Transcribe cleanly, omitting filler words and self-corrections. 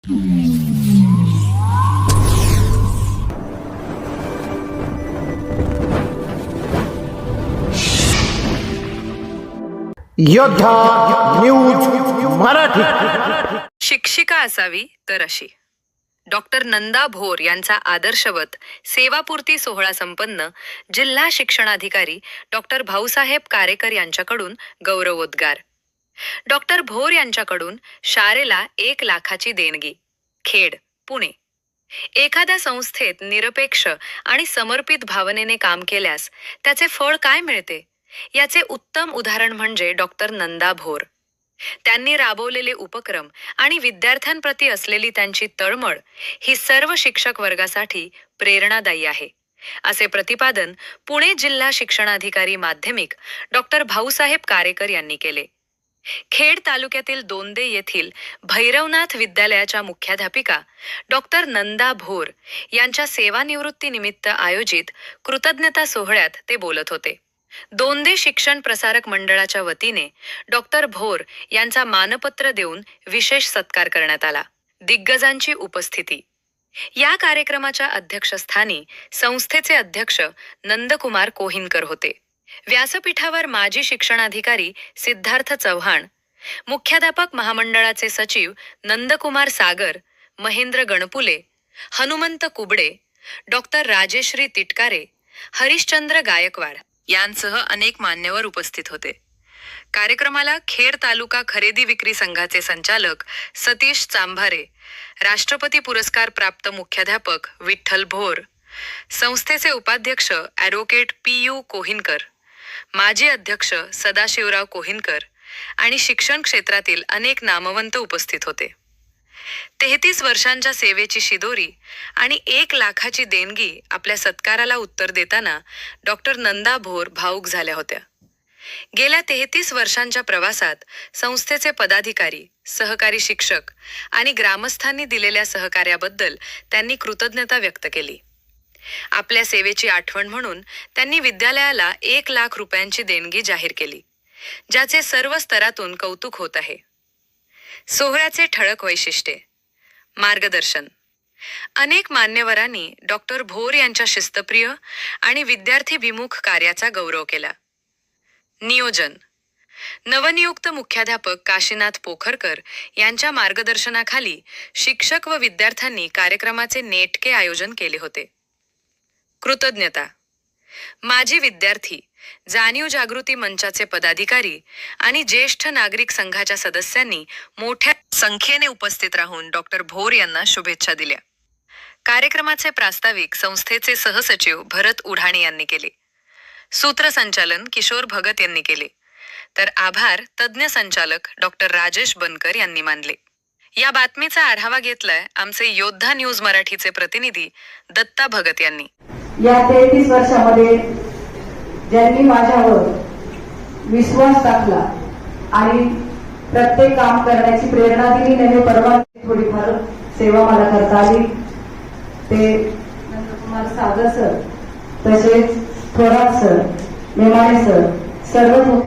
योद्धा न्यूज मराठी। शिक्षिका असावी तर अशी। डॉक्टर नंदा भोर यांचा आदर्शवत सेवापूर्ती सोहळा संपन्न जिल्हा शिक्षणाधिकारी डॉक्टर भाऊसाहेब कारेकर यांच्याकडून गौरवोद्गार। डॉक्टर भोर यांच्याकडून शाळेला 1 लाखाची देणगी। खेड, पुणे। एखाद्या संस्थेत निरपेक्ष आणि समर्पित भावनेने काम केल्यास त्याचे फळ काय मिळते याचे उत्तम उदाहरण म्हणजे डॉक्टर नंदा भोर। त्यांनी राबवलेले उपक्रम आणि विद्यार्थ्यांप्रती असलेली त्यांची तळमळ ही सर्व शिक्षक वर्गासाठी प्रेरणादायी आहे, असे प्रतिपादन पुणे जिल्हा शिक्षणाधिकारी माध्यमिक डॉक्टर भाऊसाहेब कारेकर यांनी केले। खेड तालुक्यातील दोंदे येथील भैरवनाथ विद्यालयाच्या मुख्याध्यापिका डॉक्टर नंदा भोर यांच्या सेवानिवृत्तीनिमित्त आयोजित कृतज्ञता सोहळ्यात ते बोलत होते। दोंदे शिक्षण प्रसारक मंडळाच्या वतीने डॉक्टर भोर यांचा मानपत्र देऊन विशेष सत्कार करण्यात आला। दिग्गजांची उपस्थिती। या कार्यक्रमाच्या अध्यक्षस्थानी संस्थेचे अध्यक्ष नंदकुमार कोहिनकर होते। व्यासपीठावर माजी शिक्षणाधिकारी सिद्धार्थ चव्हाण, मुख्याध्यापक महामंडळाचे सचिव नंदकुमार सागर, महेंद्र गणपुले, हनुमंत कुबडे, डॉक्टर राजेश्री तिटकारे, हरिश्चंद्र गायकवाड यांसह अनेक मान्यवर उपस्थित होते। कार्यक्रमाला खेड तालुका खरेदी विक्री संघाचे संचालक सतीश चांभारे, राष्ट्रपती पुरस्कार प्राप्त मुख्याध्यापक विठ्ठल भोर, संस्थेचे उपाध्यक्ष ॲडव्होकेट PU कोहिनकर, माजी अध्यक्ष सदाशिवराव कोहिनकर आणि शिक्षण क्षेत्रातील अनेक नामवंत उपस्थित होते। 33 वर्षांच्या सेवेची शिदोरी आणि 1 लाखाची देणगी आपल्या सत्काराला उत्तर देताना डॉक्टर नंदा भोर भावुक झाल्या होत्या। गेल्या 33 वर्षांच्या प्रवासात संस्थेचे पदाधिकारी, सहकारी शिक्षक आणि ग्रामस्थांनी दिलेल्या सहकार्याबद्दल त्यांनी कृतज्ञता व्यक्त केली। आपल्या सेवेची आठवण म्हणून त्यांनी विद्यालयाला 1 लाख रुपयांची देणगी जाहीर केली, ज्याचे सर्व स्तरातून कौतुक होत आहे। सोहळ्याचे ठळक वैशिष्ट्ये। मार्गदर्शन। अनेक मान्यवरांनी डॉक्टर भोर यांच्या शिस्तप्रिय आणि विद्यार्थीभिमुख कार्याचा गौरव केला। नियोजन। नवनियुक्त मुख्याध्यापक काशीनाथ पोखरकर यांच्या मार्गदर्शनाखाली शिक्षक व विद्यार्थ्यांनी कार्यक्रमाचे नेटके आयोजन केले होते। कृतज्ञता। माजी विद्यार्थी, जाणीव जागृती मंचाचे पदाधिकारी आणि ज्येष्ठ नागरिक संघाच्या सदस्यांनी मोठ्या संख्येने उपस्थित राहून डॉक्टर भोर यांना शुभेच्छा दिल्या। कार्यक्रमाचे प्रास्ताविक संस्थेचे सहसचिव भरत उढाणी यांनी केले। सूत्रसंचालन किशोर भगत यांनी केले, तर आभार तज्ज्ञ संचालक डॉक्टर राजेश बनकर यांनी मानले। या बातमीचा आढावा घेतलाय आमचे योद्धा न्यूज मराठीचे प्रतिनिधी दत्ता भगत यांनी। या 33 वर्षामध्ये ज्यांनी माझ्यावर विश्वास टाकला आणि प्रत्येक काम करण्याची प्रेरणा दिली, नेहमी परवानगी थोडीफार सेवा मला करता आली, ते नंदकुमार सागर सर, तसेच थोरात सर, मेमाणे सर, सर्व